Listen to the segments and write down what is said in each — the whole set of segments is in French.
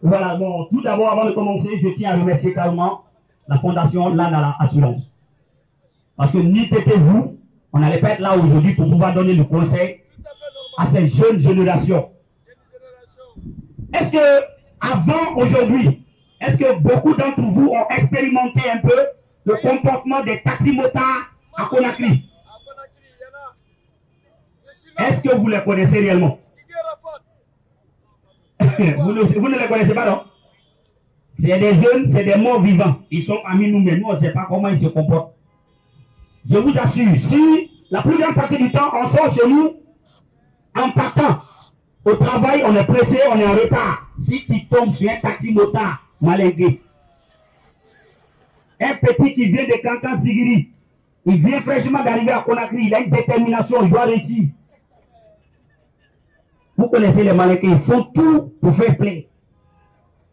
Voilà, bon, tout d'abord, avant de commencer, je tiens à remercier carrément la fondation Lanala Assurance. Parce que ni vous, on n'allait pas être là aujourd'hui pour pouvoir donner le conseil à ces jeunes générations. Est-ce que, avant aujourd'hui, est-ce que beaucoup d'entre vous ont expérimenté un peu le comportement des taximotards à Conakry? Est-ce que vous les connaissez réellement? vous ne les connaissez pas, non? C'est des jeunes, c'est des morts vivants. Ils sont amis nous-mêmes. Nous, on ne sait pas comment ils se comportent. Je vous assure, si la plus grande partie du temps, on sort chez nous en partant au travail, on est pressé, on est en retard. Si tu tombes sur un taxi motard malingué, un petit qui vient de Kankan Zigiri, il vient fraîchement d'arriver à Conakry, il a une détermination, il doit réussir. Vous connaissez les malingués, ils font tout pour faire plaisir.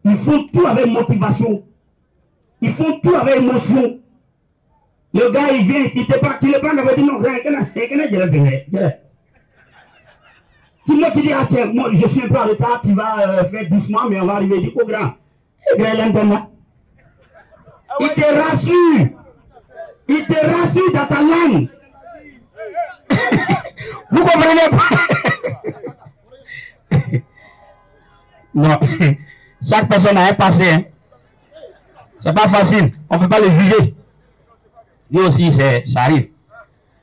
Ils font tout avec motivation. Ils font tout avec émotion. Le gars, il vient, il te parle, il dit non, tu me dis, ah tiens, moi je suis un peu en retard, tu vas faire doucement, mais on va arriver, dit au grand. Il te rassure. Il te rassure dans ta langue. Vous comprenez pas? Non. Chaque personne a un passé. Hein. C'est pas facile. On ne peut pas le juger. Lui aussi, ça arrive.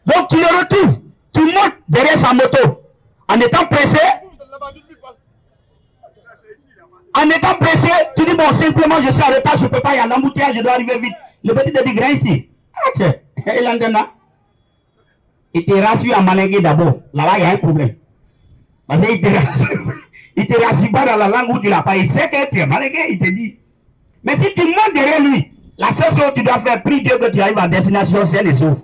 Donc, tu le retrouves. Tu montes derrière sa moto. En étant pressé. En étant pressé, tu dis, bon, simplement, je suis en retard, je ne peux pas y aller à l'embouteillage, je dois arriver vite. Le petit te dit, grand ici. Ah, tiens, il te rassure à malinguer d'abord. Là-bas, il y a un problème. Parce qu'il te rassure. Il te rassure pas dans la langue où tu l'as pas. Il sait que tu es malingué, il te dit. Mais si tu montes derrière lui, la seule chose que tu dois faire, prie Dieu que tu arrives à destination, c'est les sauves.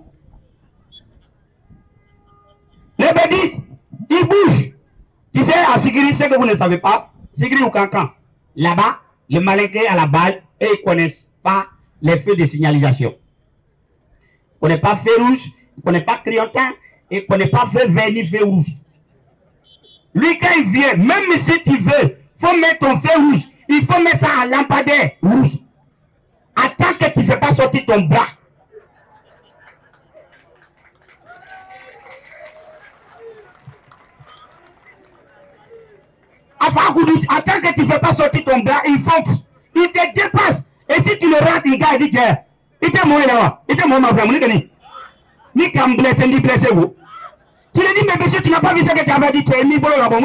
Le bédit, il bouge. Tu sais, à Sigiri, c'est que vous ne savez pas, Sigiri ou Kankan, là-bas, les malingués à la balle, et ils ne connaissent pas les feux de signalisation. Ils ne connaissent pas feu rouge, ils ne connaissent pas criontin, ils ne connaissent pas feu vert ni feu rouge. Lui, quand il vient, même si tu veux, il faut mettre ton feu rouge. Il faut mettre ça à lampadaire rouge. Attends que tu ne fais pas sortir ton bras. Enfin, attends que tu ne fais pas sortir ton bras, il fonce. Il te dépasse. Et si tu le rates, il dit, tiens, il te mouille là-bas. Il te mouille ma frère. Ni quand blessé, ni blessé vous. Tu lui dis, mais monsieur, tu n'as pas vu ce que tu avais dit, tu es mis bon là-bas.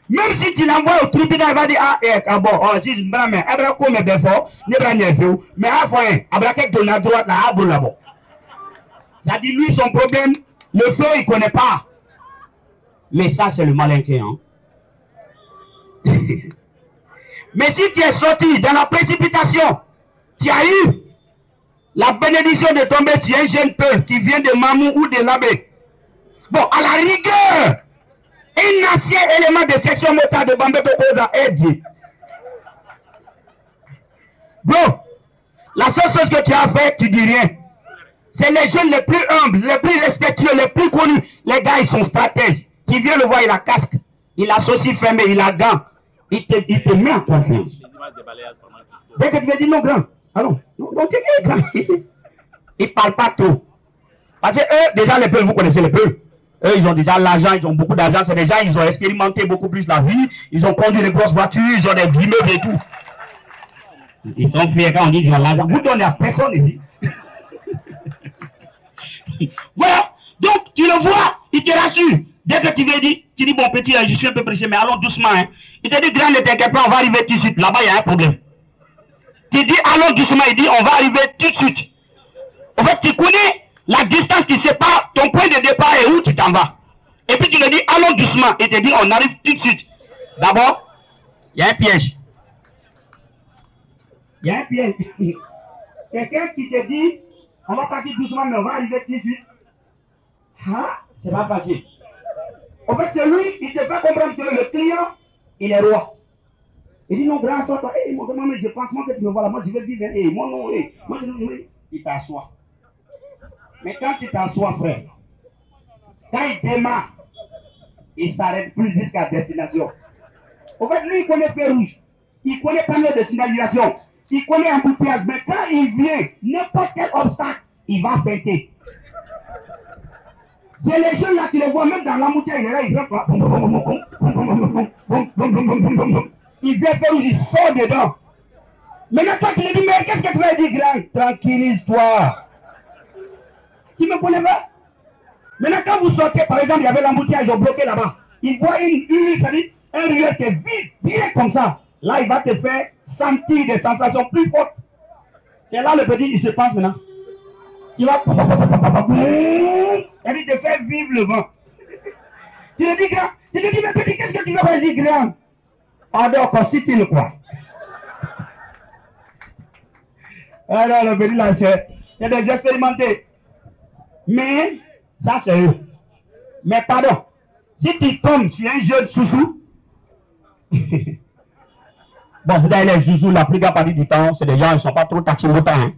Même si tu l'envoies au tribunal, il va dire, ah, bon, si je me mets, Abraham, mais bien fort, ne prends rien fait, mais à fois, Abraham donne la droite, là, à là-bas. Ça dit, lui, son problème, le feu, il ne connaît pas. Mais ça, c'est le malinqué, hein. Mais si tu es sorti dans la précipitation, tu as eu la bénédiction de tomber sur un jeune peuple qui vient de Mamou ou de Labé. Bon, à la rigueur, un ancien élément de section motard de Bambé Tokoza est dit. Bon, la seule chose que tu as fait, tu dis rien. C'est les jeunes les plus humbles, les plus respectueux, les plus connus. Les gars, ils sont stratèges. Tu viens le voir, il a casque, il a saucisse fermé, il a gants. Il te met en confiance. Dès que tu veux dire non, grand. Allons, non, tu es grand. Ils ne parlent pas trop. Parce que eux, déjà, les peuples, vous connaissez les peuples. Eux, ils ont déjà l'argent, ils ont beaucoup d'argent. C'est déjà, ils ont expérimenté beaucoup plus la vie. Ils ont conduit des grosses voitures, ils ont des immeubles et tout. Ils sont fiers quand on dit qu'ils ont l'argent. Vous donnez à personne ici. Voilà. Donc, tu le vois, il te rassure. Dès que tu veux dire, tu dis, bon petit, je suis un peu pressé, mais allons doucement. Hein. Il te dit, grand, ne t'inquiète pas, on va arriver tout de suite. Là-bas, il y a un problème. Tu dis, allons doucement, il dit, on va arriver tout de suite. En fait, tu connais la distance qui sépare ton point de départ et où tu t'en vas. Et puis tu le dis, allons doucement. Il te dit, on arrive tout de suite. D'abord, il y a un piège. Il y a un piège. Quelqu'un qui te dit, on va partir doucement, mais on va arriver tout de suite. Ah, c'est pas facile. En fait, c'est lui, il te fait comprendre que le client, il est roi. Il dit, non, grand, toi, hey, mon maman, je pense que tu me vois là, moi je vais vivre, hey, moi non, hey, moi je vais. Il t'assoit. Mais quand tu t'assois, frère, quand il démarre, il ne s'arrête plus jusqu'à destination. En fait, lui, il connaît feu rouge. Il connaît panneau de signalisation. Il connaît embouteillage. Mais quand il vient, n'importe quel obstacle, il va fêter. C'est les jeunes là qui les voient même dans l'embouteillage. Il est là, il vient quoi. Il vient faire rouge, il sort dedans. Maintenant, toi, tu lui dis, mais qu'est-ce que tu vas dire, grand? Tranquillise-toi. Tu me connais pas? Maintenant, quand vous sortez, par exemple, il y avait l'embouteillage bloqué là-bas. Il voit une ça dit, un rieur qui est vide, bien comme ça. Là, il va te faire sentir des sensations plus fortes. C'est là le petit, il se pense maintenant. Il va... Il te fait vivre le vent. Tu lui dis, grand, tu lui dis, mais petit, qu'est-ce que tu vas dire, grand? Pardon, si le quoi. Alors, le petit là, c'est des expérimentés. Mais, ça c'est eux. Mais pardon, si tu tombes sur un jeune chouchou, bon, vous avez les chouchous, la plupart partie du temps, c'est des gens, ils ne sont pas trop taximotants. Hein.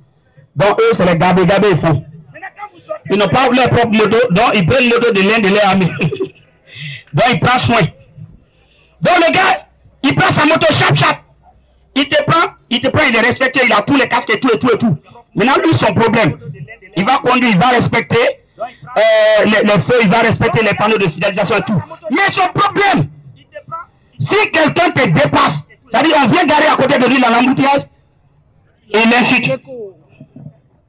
Donc, eux, c'est les gabés, ils font. Ils n'ont pas leur propre moto, donc ils prennent l'auto de l'un de leurs amis. Donc, ils prennent soin. Donc, le gars, il prend sa moto, chap. Il te prend, il est respecté, il a tous les casques et tout. Maintenant, lui, son problème, il va conduire, il va respecter les feux, il va respecter les panneaux de signalisation et tout. Mais son problème, si quelqu'un te dépasse, c'est-à-dire on vient garer à côté de lui dans l'embouteillage, il l'insulte.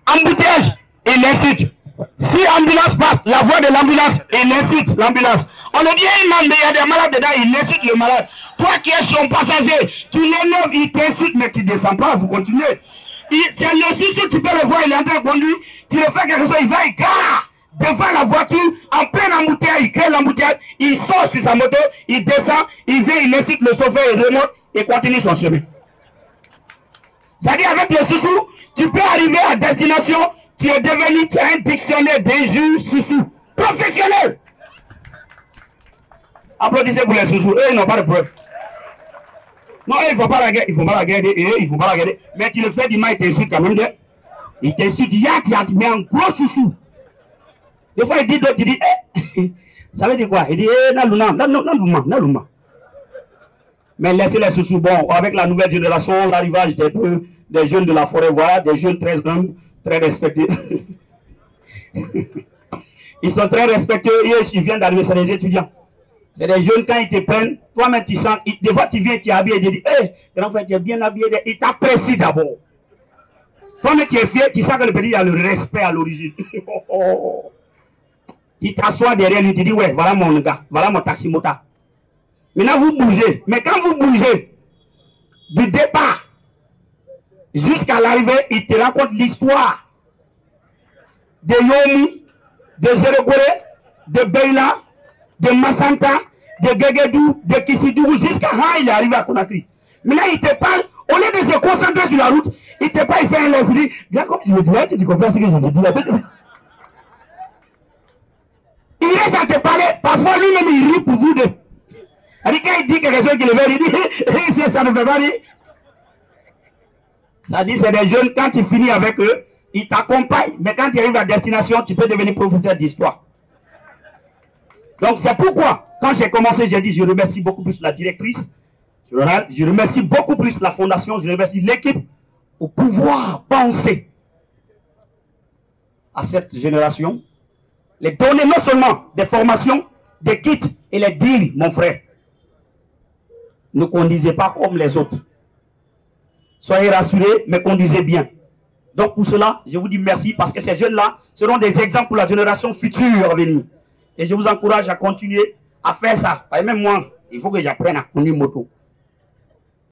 Embouteillage, il l'insulte. Si ambulance passe, la voix de l'ambulance, il insulte l'ambulance. On le dit, il y a des malades dedans, il insulte le malade. Toi qui es son passager, tu l'honores, il t'insulte, mais tu ne descends pas, vous continuez. C'est le suicide, tu peux le voir, il est en train de conduire, tu le fais quelque chose, il va, il gare devant la voiture, en plein embouteillage, il crée l'embouteillage, il sort sur sa moto, il descend, il vient, il insulte le chauffeur, il remonte et continue son chemin. C'est-à-dire avec le sous-sous, tu peux arriver à destination, tu es devenu, tu as un dictionnaire d'injures sous-sous. Professionnel. Applaudissez pour les sous-sous. Eux, ils n'ont pas de preuve. Non, eux, ils ne font pas la guerre. Ils ne font pas la guerre. Ils ne font pas la guerre. Mais tu le fais du mal, ils t'insultent quand même. Ils t'insultent. Il y a tu mets un gros sous-sous. Des fois, il dit d'autres, il dit, ça veut dire quoi? Il dit, Nalouma. Mais laissez les sous-sous. Bon, avec la nouvelle génération, l'arrivage des jeunes de la forêt, voilà, des jeunes très humbles, très respectés. Ils sont très respectés. Ils viennent d'arriver, c'est des étudiants. C'est des jeunes, quand ils te prennent, toi-même tu sens, des fois tu viens, tu es habillé, et tu dis, hé, grand frère, tu es bien habillé, ils t'apprécient d'abord. Toi-même tu es fier, tu sens que le petit a le respect à l'origine. Tu t'assois derrière lui, tu dis, ouais, voilà mon gars, voilà mon taximota. Maintenant vous bougez, mais quand vous bougez, du départ jusqu'à l'arrivée, il te raconte l'histoire de Yomi, de Zerogore, de Beila, de Massanta, de Gegedou, de Kissidou, jusqu'à quand il est arrivé à Conakry. Maintenant, il te parle, au lieu de se concentrer sur la route, il te parle, il fait un laisse, il dit, viens comme je le dis, tu comprends ce que je te dis. Il reste à te parler, parfois lui-même il rit pour vous deux. C'est-à-dire quand il dit quelque chose qui le veut, il dit, ça ne veut pas dire. Ça dit, c'est des jeunes, quand tu finis avec eux, ils t'accompagnent, mais quand tu arrives à destination, tu peux devenir professeur d'histoire. Donc c'est pourquoi, quand j'ai commencé, j'ai dit, je remercie beaucoup plus la directrice, je remercie beaucoup plus la fondation, je remercie l'équipe pour pouvoir penser à cette génération, les donner non seulement des formations, des kits et les dire, mon frère, ne conduisez pas comme les autres. Soyez rassurés, mais conduisez bien. Donc pour cela, je vous dis merci parce que ces jeunes-là seront des exemples pour la génération future à venir. Et je vous encourage à continuer à faire ça. Et même moi, il faut que j'apprenne à conduire moto.